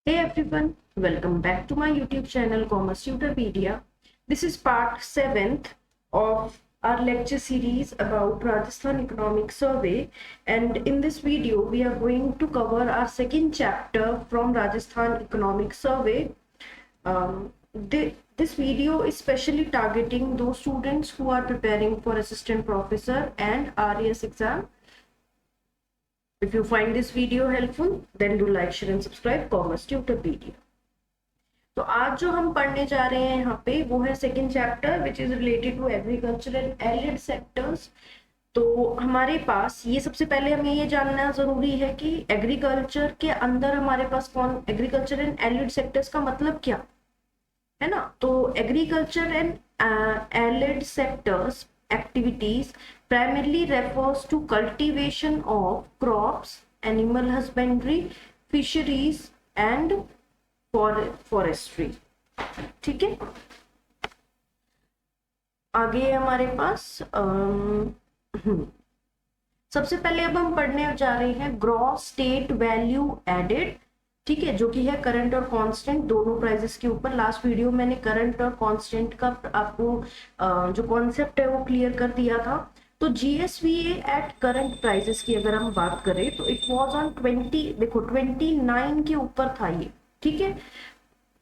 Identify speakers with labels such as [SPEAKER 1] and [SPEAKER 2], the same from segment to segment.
[SPEAKER 1] Hey everyone, welcome back to my YouTube channel Commerce Tutorpedia. This is part 7th of our lecture series about Rajasthan Economic Survey, and in this video we are going to cover our second chapter from Rajasthan Economic Survey. This video is specially targeting those students who are preparing for assistant professor and RAS exam. If you find this video helpful, then do like, share and subscribe Commerce Tutorpedia. तो आज जो हम पढ़ने जा रहे हैं यहाँ पे वो है second chapter which is related to agriculture and allied sectors. तो हमारे पास ये सबसे पहले हमें ये जानना जरूरी है कि एग्रीकल्चर के अंदर हमारे पास कौन एग्रीकल्चर एंड एलिड सेक्टर्स का मतलब क्या है ना। तो agriculture and allied sectors activities primarily refers to cultivation of crops, animal husbandry, fisheries and forestry। ठीक है, आगे हमारे पास सबसे पहले अब हम पढ़ने जा रहे हैं ग्रॉस स्टेट वैल्यू एडेड। ठीक है, जो कि है करंट और कांस्टेंट दोनों प्राइजेस के ऊपर। लास्ट वीडियो मैंने करंट और कांस्टेंट का आपको जो कॉन्सेप्ट है वो क्लियर कर दिया था। तो GSVA एट करंट प्राइजेस की अगर हम बात करें तो इट वाज ऑन 20, देखो 29 के ऊपर था ये। ठीक है,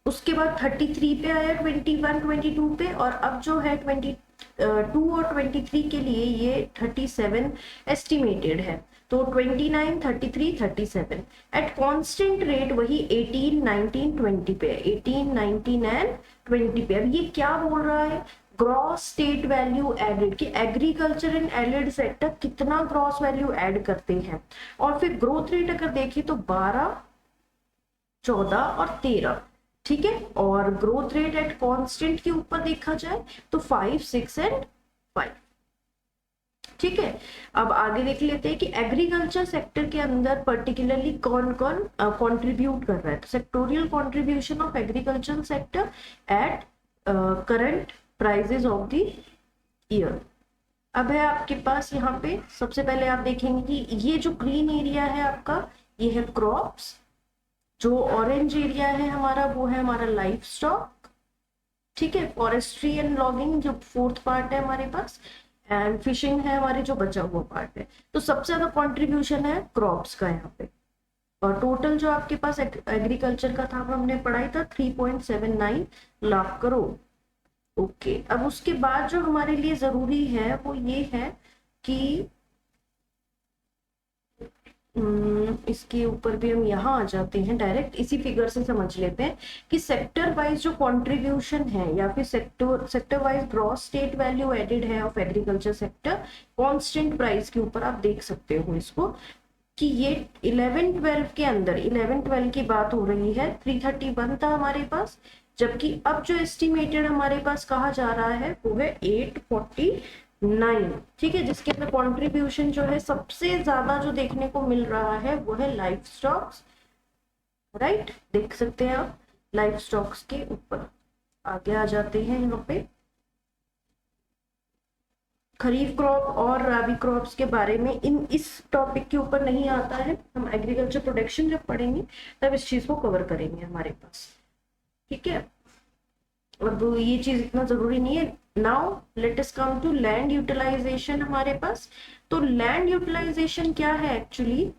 [SPEAKER 1] उसके बाद 33 पे आया, 21 22 पे, और अब जो है 22 और 23 के लिए ये 37 एस्टिमेटेड है। तो 29 33 37 एट कांस्टेंट रेट वही 18 19 20 पे, 18 19 एंड 20 पे। अब ये क्या बोल रहा है, ग्रॉस स्टेट वैल्यू एडेड, कि एग्रीकल्चर एंड एलिड सेक्टर कितना ग्रॉस वैल्यू ऐड करते हैं। और फिर ग्रोथ रेट अगर देखें तो 12 14 और 13। ठीक है, और ग्रोथ रेट एट कांस्टेंट के ऊपर देखा जाए तो 5 6 एंड 5। ठीक है, अब आगे देख लेते हैं कि एग्रीकल्चर सेक्टर के अंदर पर्टिकुलरली कौन कौन कंट्रीब्यूट कर रहा है। तो sectorial contribution of agriculture sector at current prices of the year. अब है आपके पास यहाँ पे सबसे पहले आप देखेंगे कि ये जो ग्रीन एरिया है आपका ये है क्रॉप्स, जो ऑरेंज एरिया है हमारा वो है हमारा लाइफ स्टॉक। ठीक है, फॉरेस्ट्री एंड लॉगिंग जो फोर्थ पार्ट है हमारे पास, एंड फिशिंग है हमारे जो बचा हुआ पार्ट है। तो सबसे ज्यादा कंट्रीब्यूशन है क्रॉप्स का यहाँ पे। और टोटल जो आपके पास एग्रीकल्चर का था हमने पढ़ाई था 3.79 लाख करोड़। ओके, अब उसके बाद जो हमारे लिए जरूरी है वो ये है कि इसके ऊपर भी हम यहाँ आ जाते हैं, डायरेक्ट इसी फिगर से समझ लेते हैं कि सेक्टर वाइज जो कंट्रीब्यूशन है या फिर sector wise gross state value added है of agriculture sector constant price के ऊपर। आप देख सकते हो इसको कि ये 11 12 के अंदर 11 12 की बात हो रही है, 331 था हमारे पास, जबकि अब जो एस्टिमेटेड हमारे पास कहा जा रहा है वो है 849। ठीक है, जिसके अंदर कंट्रीब्यूशन जो है सबसे ज्यादा जो देखने को मिल रहा है वो है लाइफ स्टॉक्स। राइट, देख सकते हैं आप लाइफ स्टॉक्स के ऊपर। आगे आ जाते हैं यहाँ पे खरीफ क्रॉप और राबी क्रॉप्स के बारे में, इस टॉपिक के ऊपर नहीं आता है। हम एग्रीकल्चर प्रोडक्शन जब पढ़ेंगे तब इस चीज को कवर करेंगे हमारे पास। ठीक है, अब ये चीज इतना जरूरी नहीं है। Now let us come to land utilisation हमारे पास। तो लैंड यूटिलाइजेशन क्या है एक्चुअली,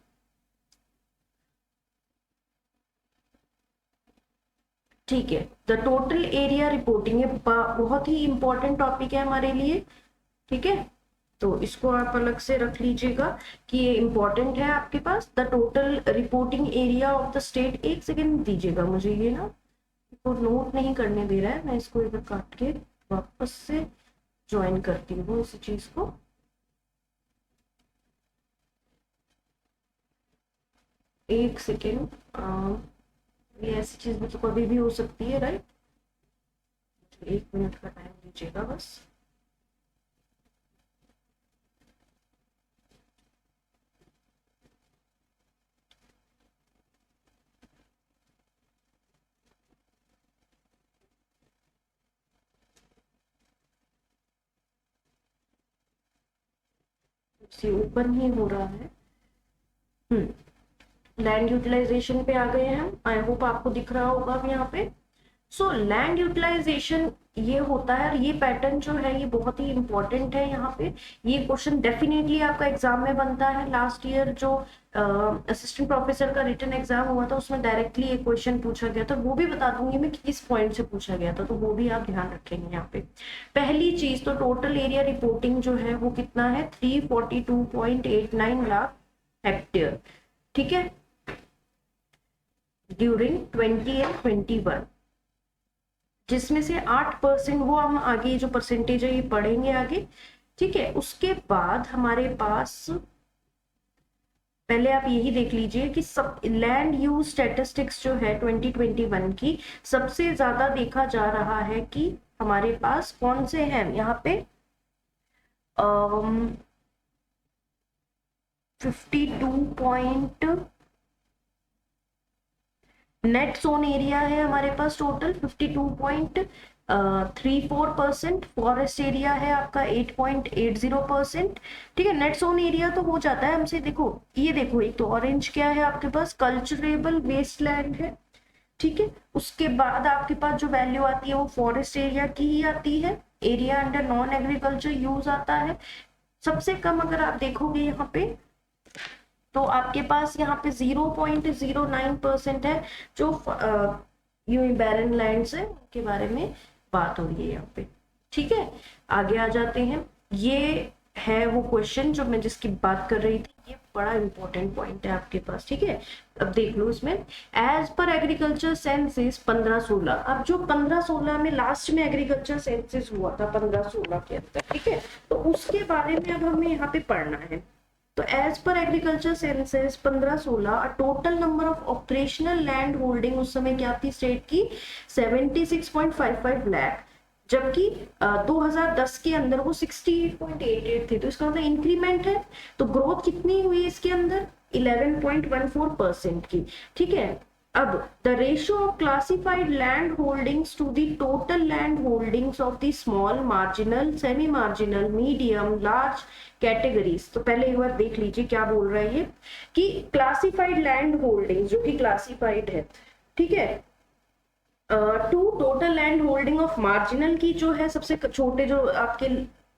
[SPEAKER 1] ठीक है, द टोटल एरिया रिपोर्टिंग, ये बहुत ही इंपॉर्टेंट टॉपिक है हमारे लिए। ठीक है, तो इसको आप अलग से रख लीजिएगा कि ये इंपॉर्टेंट है आपके पास। The total reporting area of the state, एक सेकेंड दीजिएगा मुझे, ये ना को नोट नहीं करने दे रहा है, मैं इसको इधर काट के वापस से ज्वाइन करती हूँ इस चीज को। एक सेकेंड, ये ऐसी चीज भी तो कभी भी हो सकती है, राइट। 1 मिनट का टाइम दीजिएगा बस। से ऊपर नहीं हो रहा है। लैंड यूटिलाइजेशन पे आ गए हैं। आई होप आपको दिख रहा होगा अब यहाँ पे। सो लैंड यूटिलाइजेशन ये होता है, और ये पैटर्न जो है ये बहुत ही इंपॉर्टेंट है यहाँ पे। ये क्वेश्चन डेफिनेटली आपका एग्जाम में बनता है। लास्ट ईयर जो असिस्टेंट प्रोफेसर का रिटन एग्जाम हुआ था उसमें डायरेक्टली ये क्वेश्चन पूछा गया था। वो भी बता दूंगी मैं किस पॉइंट से पूछा गया था, तो वो भी आप ध्यान रखेंगे यहाँ पे। पहली चीज तो टोटल एरिया रिपोर्टिंग जो है वो कितना है, 342.89 लाख हेक्टेयर, ठीक है, ड्यूरिंग 20 एंड 21, जिसमें से 8%, वो हम आगे जो परसेंटेज है ये पढ़ेंगे आगे, ठीक है। उसके बाद हमारे पास पहले आप यही देख लीजिए कि सब लैंड यूज स्टैटिस्टिक्स जो है 2021 की, सबसे ज्यादा देखा जा रहा है कि हमारे पास कौन से हैं यहाँ पे 52 नेट जोन एरिया है हमारे पास टोटल 52.34%। फॉरेस्ट एरिया है आपका 8.80%, ठीक है। नेट जोन एरिया तो हो जाता है हमसे, देखो ये देखो, एक तो ऑरेंज क्या है आपके पास, कल्चरेबल वेस्टलैंड है, ठीक है। उसके बाद आपके पास जो वैल्यू आती है वो फॉरेस्ट एरिया की ही आती है, area under non agriculture use आता है। सबसे कम अगर आप देखोगे यहाँ पे तो आपके पास यहाँ पे 0.09% है जो यूं ही बैरन लैंड्स है, उनके बारे में बात हो रही है यहाँ पे, ठीक है। आगे आ जाते हैं, ये है वो क्वेश्चन जो मैं जिसकी बात कर रही थी, ये बड़ा इंपॉर्टेंट पॉइंट है आपके पास, ठीक है। अब देख लो इसमें, एज पर एग्रीकल्चर सेंसस 1516, अब जो 1516 में लास्ट में एग्रीकल्चर सेंसस हुआ था 1516 के अंदर, ठीक है, तो उसके बारे में अब हमें यहाँ पे पढ़ना है। तो as per agriculture census 1516 total number of operational land holding उस समय क्या थी स्टेट की, 76.55 लाख, जबकि 2010 के अंदर वो 68.88 थी। तो इसका मतलब इंक्रीमेंट है। तो ग्रोथ कितनी हुई इसके अंदर, 11.14% की, ठीक है। अब the ratio of classified land holdings to the total land holdings of the small, marginal, semi marginal, medium, large categories. तो पहले एक बार देख लीजिए क्या बोल रहा है ये, कि क्लासिफाइड लैंड होल्डिंग जो कि क्लासिफाइड है, ठीक है, to total land holding of marginal की जो है सबसे छोटे जो आपके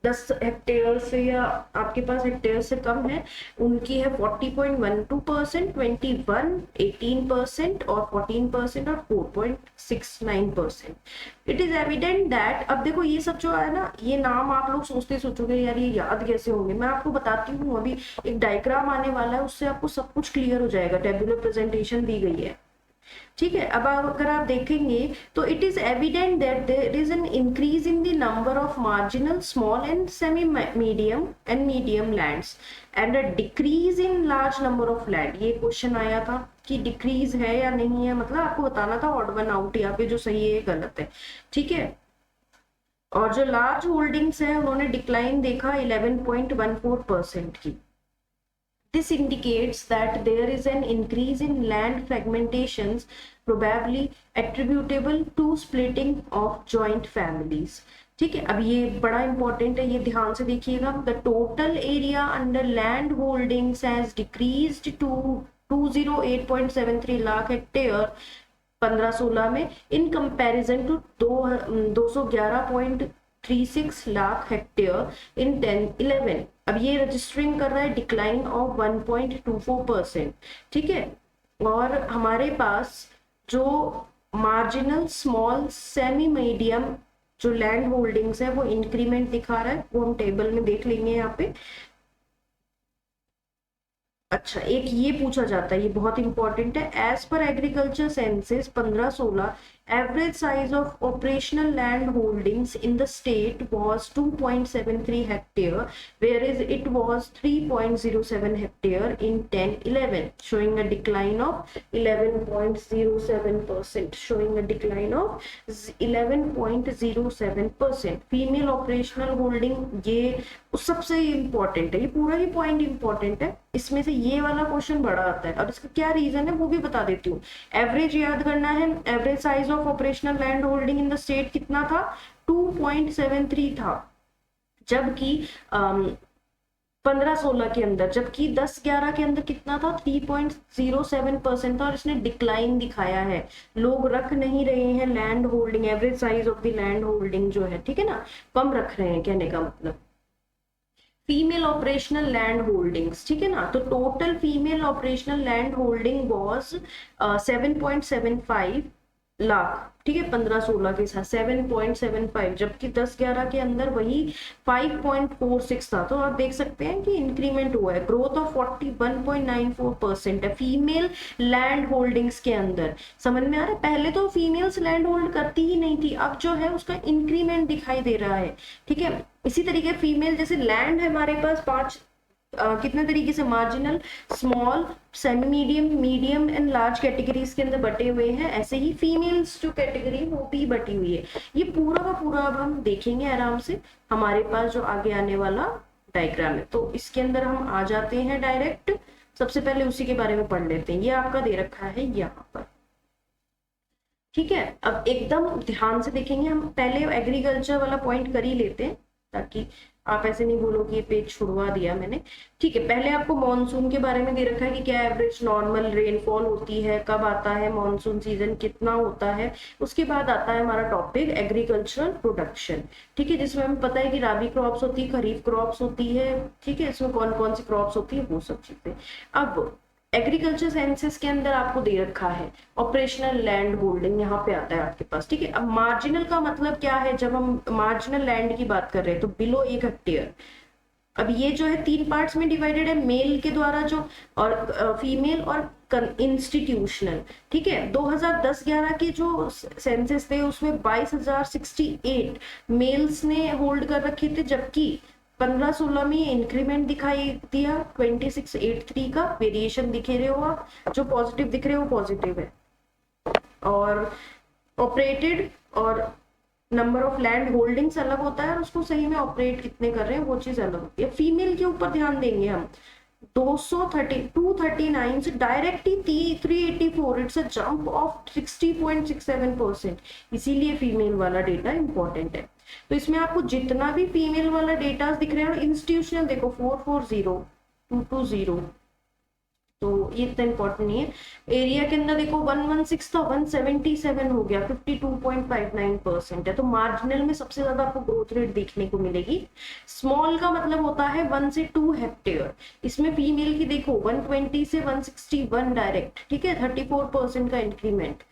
[SPEAKER 1] 10 हेक्टेयर से या आपके पास हेक्टेयर से कम है उनकी है 40.12%, 21 18% और 14% और 4.69%। इट इज एविडेंट दैट, अब देखो ये सब जो है ना, ये नाम आप लोग सोचोगे यार ये याद कैसे होंगे, मैं आपको बताती हूँ। अभी एक डायग्राम आने वाला है, उससे आपको सब कुछ क्लियर हो जाएगा। टेबुलर प्रेजेंटेशन दी गई है, ठीक है। अब अगर आप देखेंगे तो it is evident that there is an increase in the number of marginal, small and semi medium lands and a decrease in large number of land. ये क्वेश्चन आया था कि डिक्रीज है या नहीं है, मतलब आपको बताना था ऑड वन आउट यहाँ पे जो सही है गलत है, ठीक है। और जो लार्ज होल्डिंग्स है उन्होंने डिक्लाइन देखा 11.14% की। This indicates that there is an increase in land fragmentations, probably attributable to splitting of joint families. ठीक है, अब ये बड़ा इंपॉर्टेंट है, ये ध्यान से देखिएगा। The total area under land holdings has decreased to 208.73 lakh hectare 1516 में, in comparison to 211.36 lakh hectare इन 1011। अब ये रजिस्टरिंग कर रहा है डिक्लाइन ऑफ 1.24%, ठीक है। और हमारे पास जो मार्जिनल, स्मॉल, सेमी मीडियम जो लैंड होल्डिंग्स है वो इंक्रीमेंट दिखा रहा है, वो हम टेबल में देख लेंगे यहाँ पे। अच्छा, एक ये पूछा जाता है, ये बहुत इंपॉर्टेंट है। As per agriculture census 1516 average size of operational land holdings in the state was 2.73 hectare, whereas it was 3.07 hectare in 1011, showing a decline of 11.07%, showing a decline of 11.07%। Female operational holding ये सबसे important है, ये पूरा ही point important है। इसमें से ये वाला क्वेश्चन बड़ा आता है, और इसका क्या रीजन है वो भी बता देती हूँ। एवरेज याद करना है, average size of operational land holding in the state कितना था, 2.73 था, जबकि 15-16 के अंदर, जबकि 10-11 के अंदर कितना था, 3.07% था, और इसने डिक्लाइन दिखाया है। लोग रख नहीं रहे हैं land holding, average size of the land holding जो है, ठीक है ना, कम रख रहे हैं, कहने का मतलब। फीमेल ऑपरेशनल लैंड होल्डिंग्स, ठीक है ना, तो total female operational land holding was 7.75 lakh, ठीक है, 15-16 के साथ 7.75, जबकि 10-11 के अंदर वही 5.46 था। तो आप देख सकते हैं कि इंक्रीमेंट हुआ है, ग्रोथ ऑफ 41.94% है फीमेल लैंड होल्डिंग्स के अंदर। समझ में आ रहा है, पहले तो फीमेल्स लैंड होल्ड करती ही नहीं थी, अब जो है उसका इंक्रीमेंट दिखाई दे रहा है, ठीक है। इसी तरीके फीमेल, जैसे लैंड है हमारे पास 5 कितने तरीके से, marginal, small, semi medium, medium and large categories के अंदर बटे हुए हैं, ऐसे ही फीमेल्स जो कैटेगरी वो भी बटी हुई है। ये पूरा का पूरा अब हम देखेंगे आराम से, हमारे पास जो आगे आने वाला डायग्राम है, तो इसके अंदर हम आ जाते हैं डायरेक्ट। सबसे पहले उसी के बारे में पढ़ लेते हैं, ये आपका दे रखा है यहाँ पर, ठीक है। अब एकदम ध्यान से देखेंगे हम, पहले एग्रीकल्चर वाला पॉइंट कर ही लेते हैं, ताकि आप ऐसे नहीं बोलो कि ये पेज छुड़वा दिया मैंने, ठीक है। पहले आपको मॉनसून के बारे में दे रखा है कि क्या एवरेज नॉर्मल रेनफॉल होती है, कब आता है मॉनसून सीजन, कितना होता है। उसके बाद आता है हमारा टॉपिक एग्रीकल्चरल प्रोडक्शन, ठीक है, जिसमें हमें पता है कि राबी क्रॉप्स होती है, खरीफ क्रॉप्स होती है, ठीक है, इसमें कौन कौन सी क्रॉप्स होती है वो सब चीजें। अब एग्रीकल्चर साइंसेस के अंदर आपको दे रखा है ऑपरेशनल लैंड होल्डिंग, यहाँ पे आता है आपके पास, ठीक है। अब मार्जिनल का मतलब क्या है, जब हम मार्जिनल लैंड की बात कर रहे हैं तो बिलो 1 हेक्टेयर। अब ये जो है 3 पार्ट्स में डिवाइडेड है, मेल के द्वारा जो, और फीमेल और इंस्टीट्यूशनल, ठीक है। 2010-11 के जो सेंसस थे उसमें 22,068 मेल्स ने होल्ड कर रखे थे, जबकि 15-16 में इंक्रीमेंट दिखाई दिया 2683 का, वेरिएशन दिखे रहे हो आप, जो पॉजिटिव दिख रहे हो पॉजिटिव है। और ऑपरेटेड और नंबर ऑफ लैंड होल्डिंग्स अलग होता है, और उसको सही में ऑपरेट कितने कर रहे हैं वो चीज अलग होती है। फीमेल के ऊपर ध्यान देंगे हम, 239 से directly 384, it's a jump of 60.67%, इसीलिए फीमेल वाला डेटा इंपॉर्टेंट है। तो इसमें आपको जितना भी फीमेल वाला डेटा दिख रहे हैं, इंस्टीट्यूशनल देखो 440,220, तो ये इतना इंपॉर्टेंट नहीं है। एरिया के अंदर देखो 116 था, 177 हो गया, 52.59% है। तो मार्जिनल में सबसे ज्यादा आपको ग्रोथ रेट देखने को मिलेगी। स्मॉल का मतलब होता है 1 से 2 हेक्टेयर, इसमें फीमेल की देखो 120 से 161 डायरेक्ट, ठीक है, 34% का इंक्रीमेंट।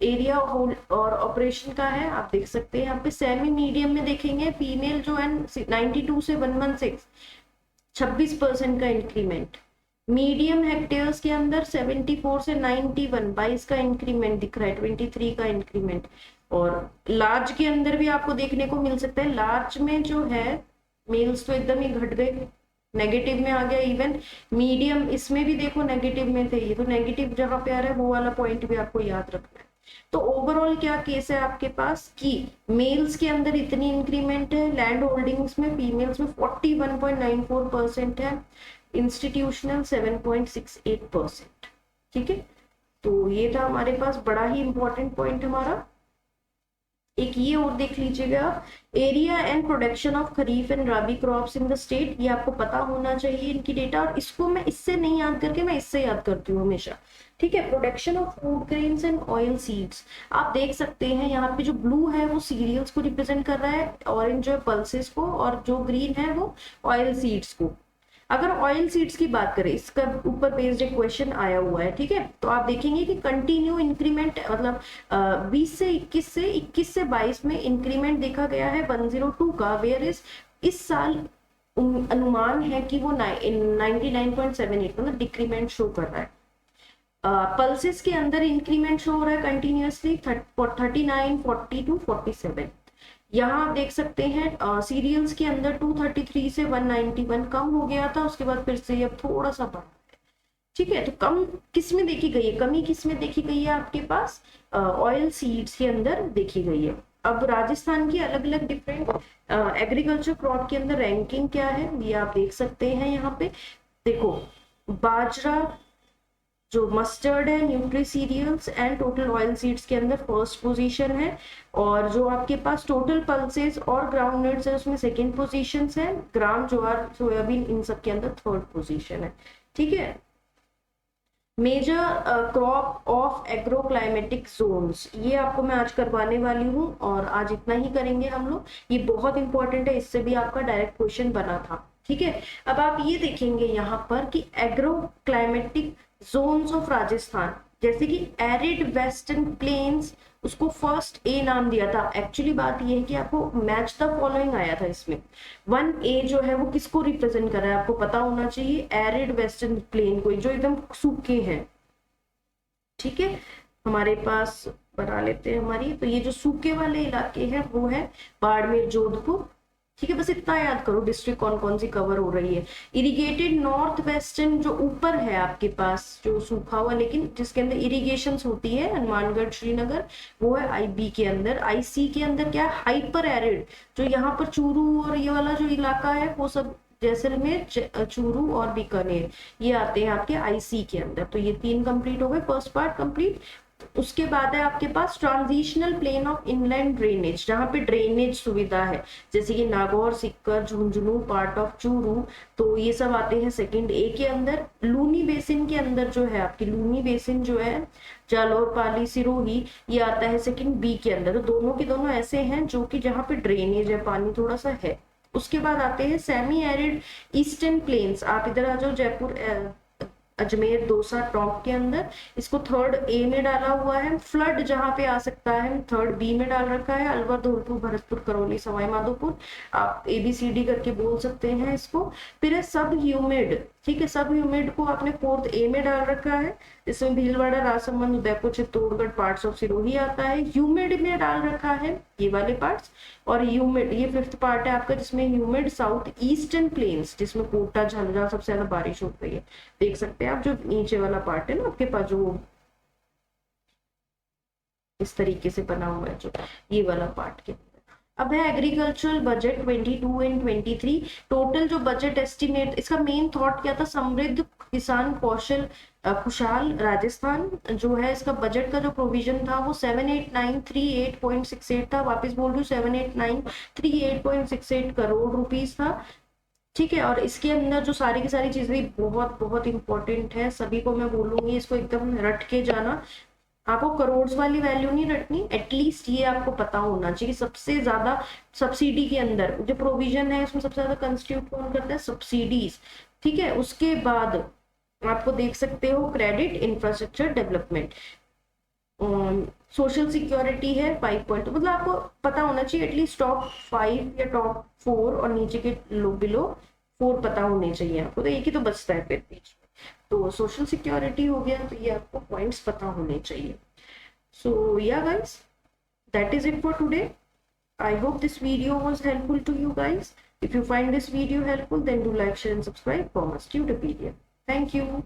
[SPEAKER 1] एरिया और ऑपरेशन का है, आप देख सकते हैं यहाँ पे। सेमी मीडियम में देखेंगे फीमेल जो है 92 से 116, 26% का इंक्रीमेंट। मीडियम हेक्टेयर्स के अंदर 74 से 91, 22 का इंक्रीमेंट दिख रहा है, 23 का इंक्रीमेंट। और लार्ज के अंदर भी आपको देखने को मिल सकता है, लार्ज में जो है मेल्स तो एकदम ही घट गए, नेगेटिव में आ गया इवन। मीडियम इसमें भी देखो नेगेटिव में थे, ये तो नेगेटिव जहां पे आ रहा है वो वाला पॉइंट भी आपको याद रखना है। तो ओवरऑल क्या केस है आपके पास कि मेल्स के अंदर इतनी इंक्रीमेंट है, लैंड होल्डिंग्स में, फीमेल्स में 41.94% है, इंस्टीट्यूशनल 7.68%, ठीक है। तो ये था हमारे पास बड़ा ही इंपॉर्टेंट पॉइंट हमारा। एक ये और देख लीजिएगा, area and production of kharif and rabi crops in the state, ये आपको पता होना चाहिए इनकी डेटा, और इसको मैं इससे नहीं याद करके मैं इससे याद करती हूँ हमेशा, ठीक है। Production of food grains and oil seeds, आप देख सकते हैं यहाँ पे जो ब्लू है वो सीरियल्स को रिप्रेजेंट कर रहा है, ऑरेंज जो है पल्सेस को, और जो ग्रीन है वो ऑयल सीड्स को। अगर ऑयल सीड्स की बात करें, इसका ऊपर बेस्ड एक क्वेश्चन आया हुआ है, ठीक है, तो आप देखेंगे कि कंटिन्यू इंक्रीमेंट, मतलब 20 से 21 से 21 से 22 में इंक्रीमेंट देखा गया है 102 का, वेयर इस साल अनुमान है कि वो 99.78 मतलब डिक्रीमेंट शो कर रहा है। पल्सेस के अंदर इंक्रीमेंट शो हो रहा है कंटिन्यूअसली 39, 42, 47। यहाँ आप देख सकते हैं सीरियल्स के अंदर 233 से 191 कम हो गया था, उसके बाद फिर से अब थोड़ा सा बढ़ा है, ठीक है। तो कम किस में देखी गई है, कमी किस में देखी गई है आपके पास, ऑयल सीड्स के अंदर देखी गई है। अब राजस्थान की अलग अलग डिफरेंट एग्रीकल्चर क्रॉप के अंदर रैंकिंग क्या है ये आप देख सकते हैं। यहाँ पे देखो बाजरा जो मस्टर्ड है, nutri cereals and total oil seeds के अंदर फर्स्ट पोजीशन है, और जो आपके पास टोटल पल्सेस और ग्राउंडनट्स है उसमें सेकंड पोजीशन है, ग्राम, ज्वार, सोयाबीन इन सब के अंदर थर्ड पोजीशन है। ठीक है, major crop of agroclimatic zones, ये आपको मैं आज करवाने वाली हूँ, और आज इतना ही करेंगे हम लोग। ये बहुत इंपॉर्टेंट है, इससे भी आपका डायरेक्ट क्वेश्चन बना था। ठीक है, अब आप ये देखेंगे यहाँ पर कि एग्रोक्लाइमेटिक जोन्स ऑफ राजस्थान, जैसे कि एरिड वेस्टर्न प्लेन्स, उसको फर्स्ट ए नाम दिया था। एक्चुअली बात ये है कि आपको मैच द फॉलोइंग आया था इसमें, 1A जो है वो किसको रिप्रेजेंट कर रहा है आपको पता होना चाहिए, एरिड वेस्टर्न प्लेन को, जो एकदम सूखे हैं। ठीक है, हमारे पास बना लेते हैं हमारी, तो ये जो सूखे वाले इलाके हैं वो है बाड़मेर, जोधपुर। ठीक है, बस इतना याद करो डिस्ट्रिक्ट कौन कौन सी कवर हो रही है। इरिगेटेड नॉर्थ वेस्टर्न जो ऊपर है आपके पास, जो सूखा हुआ लेकिन जिसके अंदर इरिगेशन होती है, हनुमानगढ़, श्रीनगर, वो है IB के अंदर। IC के अंदर क्या है, हाइपर एरिड, जो यहाँ पर चूरू और ये वाला जो इलाका है वो सब जैसलमेर, चूरू और बीकानेर, ये आते हैं आपके IC के अंदर। तो ये 3 कंप्लीट हो गए, फर्स्ट पार्ट कंप्लीट। उसके बाद है आपके पास transitional plain of inland drainage, जहां पे ड्रेनेज सुविधा है, जैसे कि नागौर, सिक्कर, झुंझुनू, पार्ट ऑफ चूरू, तो ये सब आते हैं सेकंड A के अंदर। लूनी बेसिन के अंदर जो है आपकी, लूनी बेसिन जो है जालौर, पाली, सिरोही, ये आता है सेकंड B के अंदर। तो दोनों के दोनों ऐसे हैं जो कि जहाँ पे ड्रेनेज है, पानी थोड़ा सा है। उसके बाद आते हैं सेमी एरिड ईस्टर्न प्लेन्स, आप इधर आ जाओ, जयपुर, अजमेर, दौसा, टोंक के अंदर, इसको थर्ड A में डाला हुआ है। फ्लड जहां पे आ सकता है थर्ड B में डाल रखा है, अलवर, धौलपुर, भरतपुर, करौली, सवाई माधोपुर, आप ABCD करके बोल सकते हैं इसको। फिर है सब ह्यूमिड, ठीक है, सब ह्यूमिड को आपने फोर्थ A में डाल रखा है, इसमें भीलवाड़ा, राजसमंद, उदयपुर, चित्तौड़गढ़, पार्ट्स ऑफ सिरोही आता है। ह्यूमिड में डाल रखा है ये वाले पार्ट्स, और ह्यूमिड ये फिफ्थ पार्ट है आपका, जिसमें ह्यूमिड साउथ ईस्टर्न प्लेन्स, जिसमें कोटा, झंझार सबसे ज्यादा बारिश हो रही है, देख सकते हैं आप, जो नीचे वाला पार्ट है ना आपके पास, जो इस तरीके से बना हुआ है, जो ये वाला पार्ट के। अब है एग्रीकल्चरल बजट 22 एंड 23, टोटल जो बजट एस्टिमेट, इसका मेन थॉट क्या था, समृद्ध किसान कौशल खुशहाल राजस्थान, जो है इसका बजट का जो प्रोविजन था वो 78,938.68 था, वापस बोल रही हूँ 78,938.68 करोड़ रुपीस था। ठीक है, और इसके अंदर जो सारी की सारी चीजें बहुत बहुत इंपॉर्टेंट है, सभी को मैं बोलूंगी इसको एकदम रट के जाना। आपको करोड़ वाली वैल्यू नहीं रटनी, एटलीस्ट ये आपको पता होना चाहिए। सबसे ज्यादा सब्सिडी के अंदर जो प्रोविजन है उसमें सबसे ज्यादा कंस्टिट्यूट कौन करता है, सब्सिडीज। ठीक है, उसके बाद आपको देख सकते हो credit, infrastructure development, social security है 5 पॉइंट, मतलब आपको पता होना चाहिए एटलीस्ट टॉप 5 या टॉप 4 और नीचे के बिलो 4 पता होने चाहिए आपको, तो एक ही तो बचता है फिर बीच में। तो सोशल सिक्योरिटी हो गया, तो ये आपको पॉइंट्स पता होने चाहिए। सो या guys, that is it for today. I hope this video was helpful to you guys. If you find this video helpful, then do like, share and subscribe for more Tutopedia. Thank you.